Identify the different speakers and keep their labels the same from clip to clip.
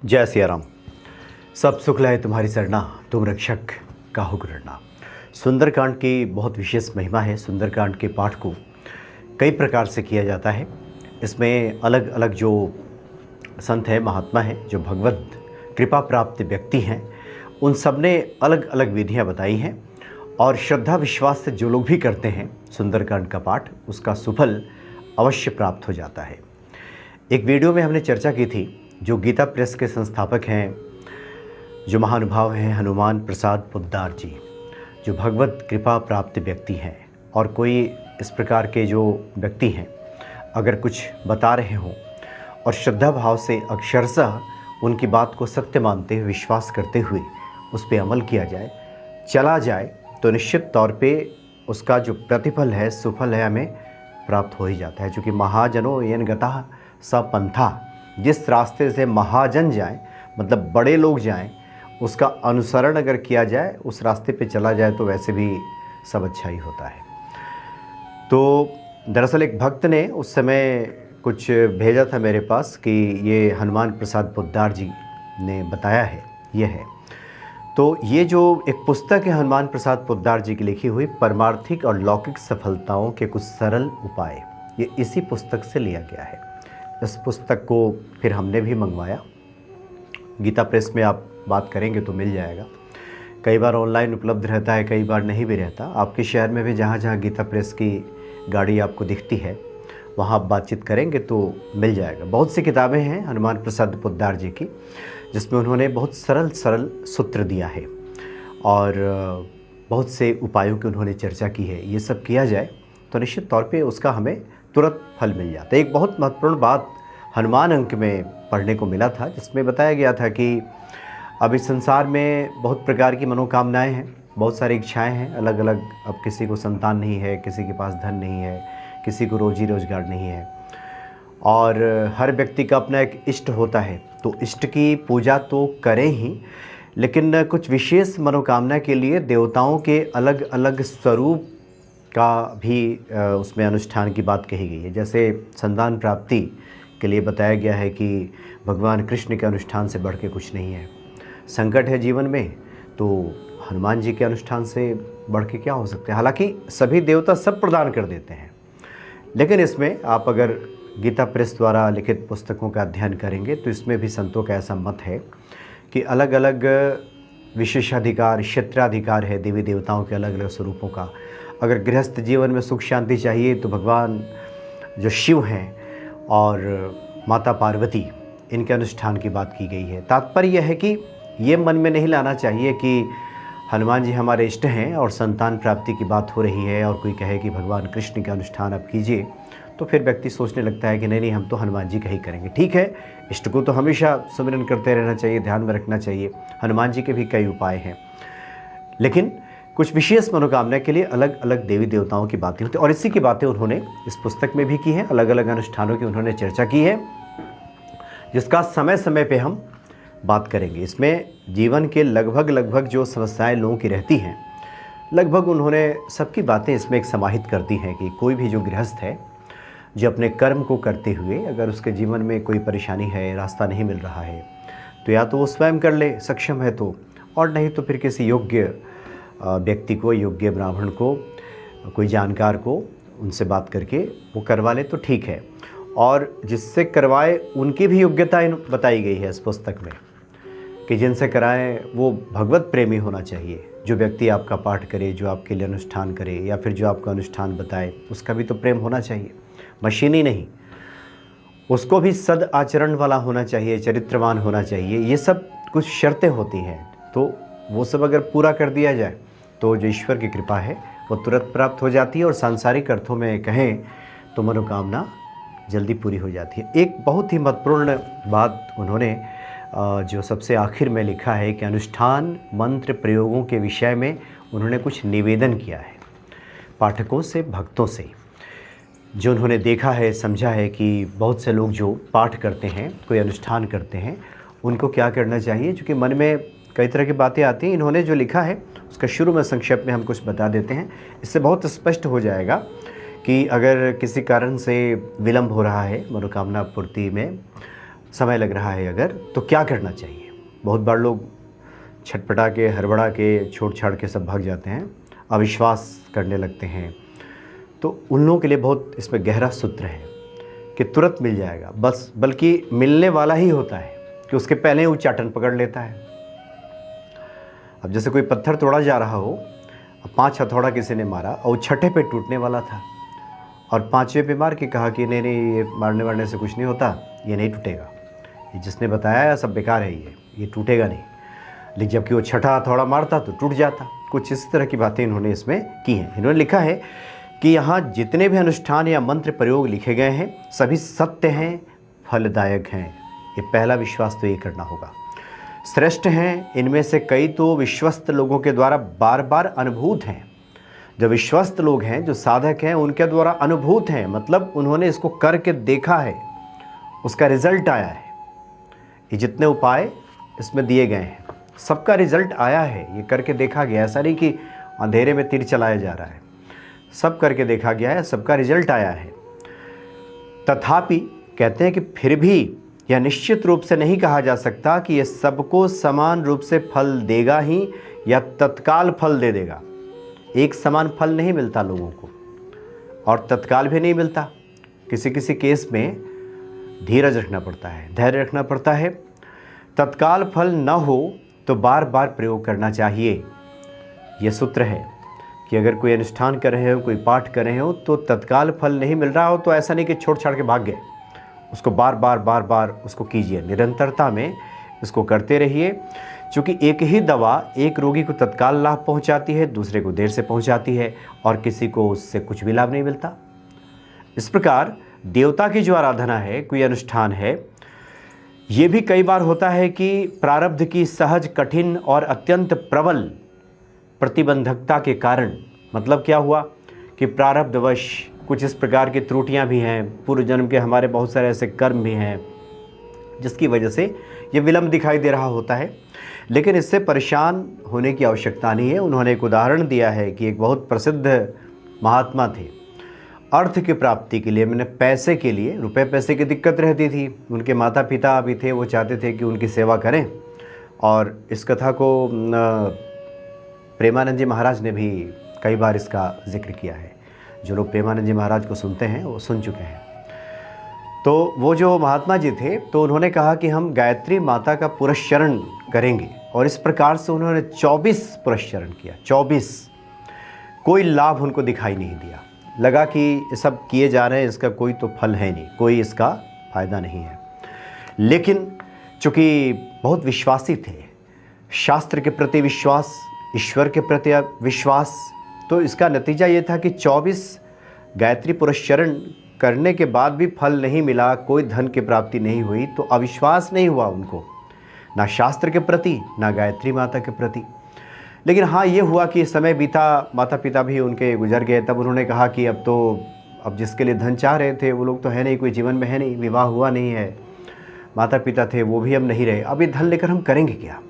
Speaker 1: जय सिया राम। सब सुख लाए तुम्हारी सरना, तुम रक्षक काहू करना। सुंदरकांड की बहुत विशेष महिमा है। सुंदरकांड के पाठ को कई प्रकार से किया जाता है। इसमें अलग अलग जो संत हैं, महात्मा हैं, जो भगवत कृपा प्राप्त व्यक्ति हैं, उन सब ने अलग अलग विधियां बताई हैं और श्रद्धा विश्वास से जो लोग भी करते हैं सुंदरकांड का पाठ, उसका सुफल अवश्य प्राप्त हो जाता है। एक वीडियो में हमने चर्चा की थी, जो गीता प्रेस के संस्थापक हैं, जो महानुभाव हैं हनुमान प्रसाद पोद्दार जी, जो भगवत कृपा प्राप्त व्यक्ति हैं। और कोई इस प्रकार के जो व्यक्ति हैं, अगर कुछ बता रहे हों और श्रद्धा भाव से अक्षरशः उनकी बात को सत्य मानते हुए, विश्वास करते हुए उस पर अमल किया जाए, चला जाए, तो निश्चित तौर पे उसका जो प्रतिफल है, सुफल है, हमें प्राप्त हो ही जाता है। चूँकि महाजनों येन गतः स पंथा, जिस रास्ते से महाजन जाएं, मतलब बड़े लोग जाएं, उसका अनुसरण अगर किया जाए, उस रास्ते पे चला जाए, तो वैसे भी सब अच्छा ही होता है। तो दरअसल एक भक्त ने उस समय कुछ भेजा था मेरे पास कि ये हनुमान प्रसाद पोद्दार जी ने बताया है, ये है। तो ये जो एक पुस्तक है हनुमान प्रसाद पोद्दार जी की लिखी हुई, परमार्थिक और लौकिक सफलताओं के कुछ सरल उपाय, ये इसी पुस्तक से लिया गया है। इस पुस्तक को फिर हमने भी मंगवाया। गीता प्रेस में आप बात करेंगे तो मिल जाएगा। कई बार ऑनलाइन उपलब्ध रहता है, कई बार नहीं भी रहता। आपके शहर में भी जहाँ जहाँ गीता प्रेस की गाड़ी आपको दिखती है, वहाँ आप बातचीत करेंगे तो मिल जाएगा। बहुत सी किताबें हैं हनुमान प्रसाद पोद्दार जी की, जिसमें उन्होंने बहुत सरल सरल सूत्र दिया है और बहुत से उपायों की उन्होंने चर्चा की है। ये सब किया जाए तो निश्चित तौर पे उसका हमें तुरंत फल मिल जाता है। एक बहुत महत्वपूर्ण बात हनुमान अंक में पढ़ने को मिला था, जिसमें बताया गया था कि अब इस संसार में बहुत प्रकार की मनोकामनाएं हैं, बहुत सारी इच्छाएं हैं अलग अलग। अब किसी को संतान नहीं है, किसी के पास धन नहीं है, किसी को रोजी रोजगार नहीं है, और हर व्यक्ति का अपना एक इष्ट होता है। तो इष्ट की पूजा तो करें ही, लेकिन कुछ विशेष मनोकामना के लिए देवताओं के अलग अलग स्वरूप का भी उसमें अनुष्ठान की बात कही गई है। जैसे संतान प्राप्ति के लिए बताया गया है कि भगवान कृष्ण के अनुष्ठान से बढ़ के कुछ नहीं है। संकट है जीवन में, तो हनुमान जी के अनुष्ठान से बढ़ के क्या हो सकता है। हालांकि सभी देवता सब प्रदान कर देते हैं, लेकिन इसमें आप अगर गीता प्रेस द्वारा लिखित पुस्तकों का अध्ययन करेंगे तो इसमें भी संतों का ऐसा मत है कि अलग अलग विशेषाधिकार, क्षेत्राधिकार है देवी देवताओं के अलग अलग स्वरूपों का। अगर गृहस्थ जीवन में सुख शांति चाहिए तो भगवान जो शिव हैं और माता पार्वती, इनके अनुष्ठान की बात की गई है। तात्पर्य यह है कि ये मन में नहीं लाना चाहिए कि हनुमान जी हमारे इष्ट हैं और संतान प्राप्ति की बात हो रही है और कोई कहे कि भगवान कृष्ण के अनुष्ठान आप कीजिए, तो फिर व्यक्ति सोचने लगता है कि नहीं नहीं, हम तो हनुमान जी का ही करेंगे। ठीक है, इष्ट को तो हमेशा सुमिरन करते रहना चाहिए, ध्यान में रखना चाहिए। हनुमान जी के भी कई उपाय हैं, लेकिन कुछ विशेष मनोकामना के लिए अलग अलग देवी देवताओं की बातें होती हैं, और इसी की बातें उन्होंने इस पुस्तक में भी की हैं। अलग अलग अनुष्ठानों की उन्होंने चर्चा की है, जिसका समय समय पे हम बात करेंगे। इसमें जीवन के लगभग जो समस्याएं लोगों की रहती हैं, लगभग उन्होंने सबकी बातें इसमें एक समाहित करती हैं कि कोई भी जो गृहस्थ है, जो अपने कर्म को करते हुए अगर उसके जीवन में कोई परेशानी है, रास्ता नहीं मिल रहा है, तो या तो वो स्वयं कर ले, सक्षम है तो, और नहीं तो फिर किसी योग्य व्यक्ति को, योग्य ब्राह्मण को, कोई जानकार को, उनसे बात करके वो करवा ले तो ठीक है। और जिससे करवाए उनकी भी योग्यता बताई गई है इस पुस्तक में कि जिनसे कराएं वो भगवत प्रेमी होना चाहिए। जो व्यक्ति आपका पाठ करे, जो आपके लिए अनुष्ठान करे, या फिर जो आपका अनुष्ठान बताए, उसका भी तो प्रेम होना चाहिए, मशीनी नहीं। उसको भी सद आचरण वाला होना चाहिए, चरित्रवान होना चाहिए। ये सब कुछ शर्तें होती हैं, तो वो सब अगर पूरा कर दिया जाए तो जो ईश्वर की कृपा है वो तुरंत प्राप्त हो जाती है, और सांसारिक अर्थों में कहें तो मनोकामना जल्दी पूरी हो जाती है। एक बहुत ही महत्वपूर्ण बात उन्होंने जो सबसे आखिर में लिखा है कि अनुष्ठान मंत्र प्रयोगों के विषय में उन्होंने कुछ निवेदन किया है पाठकों से, भक्तों से। जो उन्होंने देखा है, समझा है कि बहुत से लोग जो पाठ करते हैं, कोई अनुष्ठान करते हैं, उनको क्या करना चाहिए। क्योंकि मन में कई तरह की बातें आती हैं। इन्होंने जो लिखा है उसका शुरू में संक्षेप में हम कुछ बता देते हैं, इससे बहुत स्पष्ट हो जाएगा कि अगर किसी कारण से विलंब हो रहा है मनोकामना पूर्ति में, समय लग रहा है अगर, तो क्या करना चाहिए। बहुत बार लोग छटपटा के, हड़बड़ा के, छोड़ छाड़ के सब भाग जाते हैं, अविश्वास करने लगते हैं। तो उन लोगों के लिए बहुत इसमें गहरा सूत्र है कि तुरंत मिल जाएगा, बस बल्कि मिलने वाला ही होता है कि उसके पहले वो चाटन पकड़ लेता है। अब जैसे कोई पत्थर तोड़ा जा रहा हो, अब 5 हथौड़ा किसी ने मारा और वो छठे पे टूटने वाला था, और 5वें पे मार के कहा कि नहीं नहीं, ये मारने से कुछ नहीं होता, ये नहीं टूटेगा, ये जिसने बताया सब बेकार है, ये टूटेगा नहीं। लेकिन जबकि वो छठा हथौड़ा मारता तो टूट जाता। कुछ इस तरह की बातें इन्होंने इसमें की हैं। इन्होंने लिखा है कि यहाँ जितने भी अनुष्ठान या मंत्र प्रयोग लिखे गए हैं सभी सत्य हैं, फलदायक हैं। ये पहला विश्वास तो ये करना होगा। श्रेष्ठ हैं, इनमें से कई तो विश्वस्त लोगों के द्वारा बार बार अनुभूत हैं। जो विश्वस्त लोग हैं, जो साधक हैं, उनके द्वारा अनुभूत हैं, मतलब उन्होंने इसको करके देखा है, उसका रिजल्ट आया है। ये जितने उपाय इसमें दिए गए हैं सबका रिजल्ट आया है, ये करके देखा गया। ऐसा नहीं कि अंधेरे में तीर चलाया जा रहा है, सब करके देखा गया है, सबका रिजल्ट आया है। तथापि कहते हैं कि फिर भी यह निश्चित रूप से नहीं कहा जा सकता कि यह सबको समान रूप से फल देगा ही या तत्काल फल दे देगा। एक समान फल नहीं मिलता लोगों को, और तत्काल भी नहीं मिलता। किसी किसी केस में धीरज रखना पड़ता है, धैर्य रखना पड़ता है। तत्काल फल न हो तो बार बार प्रयोग करना चाहिए। यह सूत्र है कि अगर कोई अनुष्ठान कर रहे हो, कोई पाठ कर रहे हो, तो तत्काल फल नहीं मिल रहा हो तो ऐसा नहीं कि छोड़ छाड़ के भाग गए, उसको बार बार उसको कीजिए, निरंतरता में इसको करते रहिए। क्योंकि एक ही दवा एक रोगी को तत्काल लाभ पहुंचाती है, दूसरे को देर से पहुंचाती है, और किसी को उससे कुछ भी लाभ नहीं मिलता। इस प्रकार देवता की जो आराधना है, कोई अनुष्ठान है, ये भी कई बार होता है कि प्रारब्ध की सहज, कठिन और अत्यंत प्रबल प्रतिबंधकता के कारण, मतलब क्या हुआ कि प्रारब्धवश कुछ इस प्रकार की त्रुटियां भी हैं, पूर्व जन्म के हमारे बहुत सारे ऐसे कर्म भी हैं जिसकी वजह से ये विलंब दिखाई दे रहा होता है। लेकिन इससे परेशान होने की आवश्यकता नहीं है। उन्होंने एक उदाहरण दिया है कि एक बहुत प्रसिद्ध महात्मा थे, अर्थ की प्राप्ति के लिए, मैंने पैसे के लिए, रुपए पैसे की दिक्कत रहती थी। उनके माता पिता भी थे, वो चाहते थे कि उनकी सेवा करें, और इस कथा को प्रेमानंद जी महाराज ने भी कई बार इसका जिक्र किया है। जो लोग प्रेमानंद जी महाराज को सुनते हैं वो सुन चुके हैं। तो वो जो महात्मा जी थे, तो उन्होंने कहा कि हम गायत्री माता का पुरस्चरण करेंगे, और इस प्रकार से उन्होंने 24 पुरस्चरण किया। 24, कोई लाभ उनको दिखाई नहीं दिया। लगा कि ये सब किए जा रहे हैं, इसका कोई तो फल है नहीं, कोई इसका फ़ायदा नहीं है। लेकिन चूँकि बहुत विश्वासी थे, शास्त्र के प्रति विश्वास, ईश्वर के प्रति विश्वास, तो इसका नतीजा ये था कि 24 गायत्री पुरस्चरण करने के बाद भी फल नहीं मिला, कोई धन की प्राप्ति नहीं हुई, तो अविश्वास नहीं हुआ उनको, ना शास्त्र के प्रति, ना गायत्री माता के प्रति। लेकिन हाँ, ये हुआ कि समय बीता, माता पिता भी उनके गुजर गए। तब उन्होंने कहा कि अब जिसके लिए धन चाह रहे थे वो लोग तो है नहीं, कोई जीवन में है नहीं, विवाह हुआ नहीं है, माता पिता थे वो भी अब नहीं रहे, अब ये धन लेकर हम करेंगे क्या।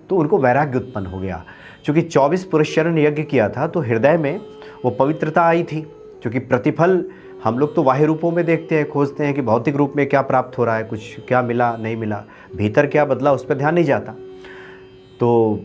Speaker 1: तो उनको वैराग्य उत्पन्न हो गया। चूँकि 24 पुरस्चरण यज्ञ किया था तो हृदय में वो पवित्रता आई थी। क्योंकि प्रतिफल हम लोग तो बाह्य रूपों में देखते हैं, खोजते हैं कि भौतिक रूप में क्या प्राप्त हो रहा है, कुछ क्या मिला नहीं मिला, भीतर क्या बदला, उस पर ध्यान नहीं जाता। तो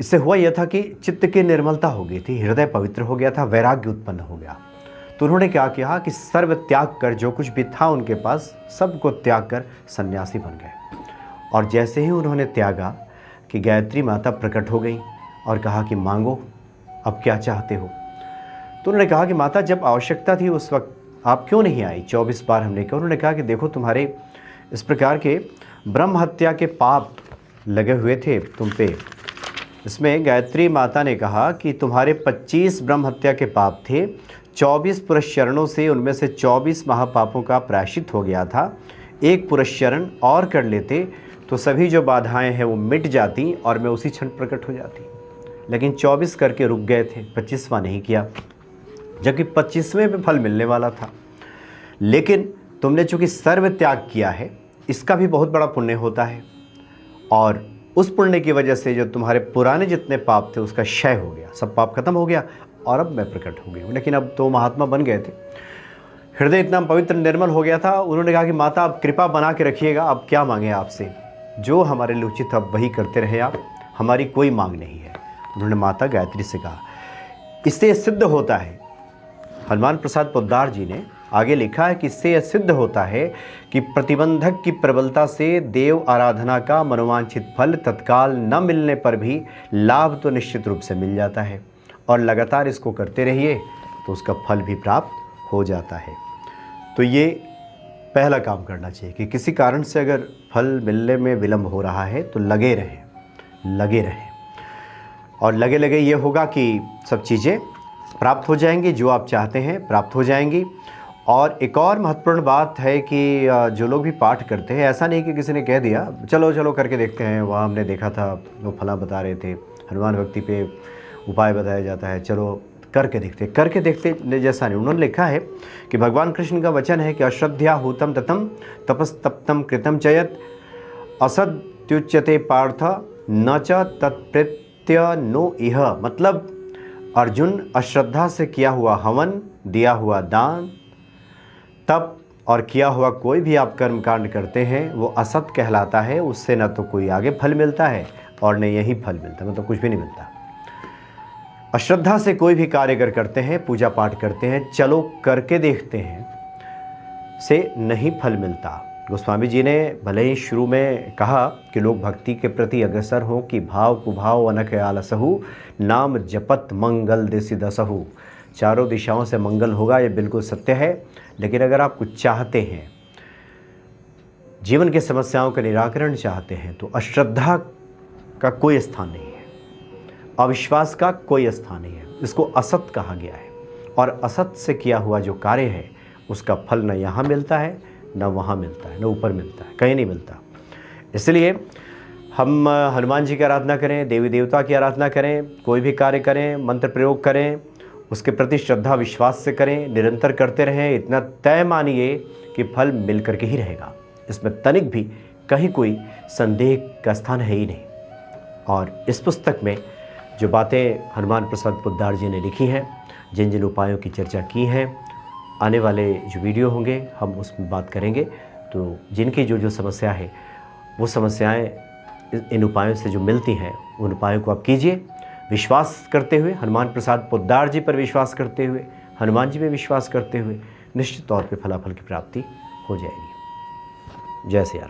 Speaker 1: इससे हुआ यह था कि चित्त की निर्मलता हो गई थी, हृदय पवित्र हो गया था, वैराग्य उत्पन्न हो गया। तो उन्होंने क्या किया कि सर्व त्याग कर, जो कुछ भी था उनके पास सबको त्याग कर सन्यासी बन गए। और जैसे ही उन्होंने त्यागा कि गायत्री माता प्रकट हो गई और कहा कि मांगो, अब क्या चाहते हो। तो उन्होंने कहा कि माता, जब आवश्यकता थी उस वक्त आप क्यों नहीं आई, 24 बार हमने कहा। उन्होंने कहा कि देखो, तुम्हारे इस प्रकार के ब्रह्म हत्या के पाप लगे हुए थे तुम पे। इसमें गायत्री माता ने कहा कि तुम्हारे 25 ब्रह्म हत्या के पाप थे, 24 पुरस्चरणों से उनमें से 24 महापापों का प्रायश्चित हो गया था। एक पुरस्चरण और कर लेते तो सभी जो बाधाएं हैं वो मिट जाती और मैं उसी क्षण प्रकट हो जाती। लेकिन 24 करके रुक गए थे, 25वां नहीं किया, जबकि 25वें में फल मिलने वाला था। लेकिन तुमने चूँकि सर्व त्याग किया है, इसका भी बहुत बड़ा पुण्य होता है, और उस पुण्य की वजह से जो तुम्हारे पुराने जितने पाप थे उसका क्षय हो गया, सब पाप खत्म हो गया, और अब मैं प्रकट हो गई हूँ। लेकिन अब तो महात्मा बन गए थे। हृदय इतना पवित्र निर्मल हो गया था। उन्होंने कहा कि माता आप कृपा बना के रखिएगा, अब क्या मांगे आपसे, जो हमारे लिए उचित अब वही करते रहे आप, हमारी कोई मांग नहीं है। उन्होंने माता गायत्री से कहा। इससे सिद्ध होता है, हनुमान प्रसाद पोद्दार जी ने आगे लिखा है कि इससे यह सिद्ध होता है कि प्रतिबंधक की प्रबलता से देव आराधना का मनोवांछित फल तत्काल न मिलने पर भी लाभ तो निश्चित रूप से मिल जाता है, और लगातार इसको करते रहिए तो उसका फल भी प्राप्त हो जाता है। तो ये पहला काम करना चाहिए कि किसी कारण से अगर फल मिलने में विलंब हो रहा है तो लगे रहें, और लगे लगे ये होगा कि सब चीज़ें प्राप्त हो जाएंगी, जो आप चाहते हैं प्राप्त हो जाएंगी। और एक और महत्वपूर्ण बात है कि जो लोग भी पाठ करते हैं, ऐसा नहीं कि किसी ने कह दिया चलो चलो करके देखते हैं, वहाँ हमने देखा था वो फला बता रहे थे, हनुमान भक्ति पे उपाय बताया जाता है, चलो करके देखते जैसा नहीं। उन्होंने लिखा है कि भगवान कृष्ण का वचन है कि अश्रद्धा हूतम ततम तपस्तप्तम कृतम चयत असत्युच्यते पार्थ न च तत्प्रत्य नो इह। मतलब अर्जुन, अश्रद्धा से किया हुआ हवन, दिया हुआ दान, तप और किया हुआ कोई भी आप कर्म कांड करते हैं वो असत कहलाता है। उससे न तो कोई आगे फल मिलता है और न यही फल मिलता, मतलब कुछ भी नहीं मिलता। अश्रद्धा से कोई भी कार्य अगर करते हैं, पूजा पाठ करते हैं, चलो करके देखते हैं, से नहीं फल मिलता। गोस्वामी जी ने भले ही शुरू में कहा कि लोग भक्ति के प्रति अग्रसर हों कि भाव कुभाव अनख आलसहु नाम जपत मंगल दिशि दसहु। चारों दिशाओं से मंगल होगा, ये बिल्कुल सत्य है। लेकिन अगर आप कुछ चाहते हैं, जीवन की समस्याओं का निराकरण चाहते हैं, तो अश्रद्धा का कोई स्थान नहीं है, अविश्वास का कोई स्थान नहीं है। इसको असत कहा गया है, और असत से किया हुआ जो कार्य है उसका फल न यहाँ मिलता है, न वहाँ मिलता है, न ऊपर मिलता है, कहीं नहीं मिलता। इसलिए हम हनुमान जी की आराधना करें, देवी देवता की आराधना करें, कोई भी कार्य करें, मंत्र प्रयोग करें, उसके प्रति श्रद्धा विश्वास से करें, निरंतर करते रहें। इतना तय मानिए कि फल मिल करके ही रहेगा, इसमें तनिक भी कहीं कोई संदेह का स्थान है ही नहीं। और इस पुस्तक में जो बातें हनुमान प्रसाद पोद्दार जी ने लिखी हैं, जिन जिन उपायों की चर्चा की है, आने वाले जो वीडियो होंगे हम उसमें बात करेंगे। तो जिनकी जो जो समस्या है वो समस्याएं इन उपायों से जो मिलती हैं, उन उपायों को आप कीजिए, विश्वास करते हुए, हनुमान प्रसाद पोद्दार जी पर विश्वास करते हुए, हनुमान जी पे विश्वास करते हुए निश्चित तौर पे फलाफल की प्राप्ति हो जाएगी। जय सिया राम।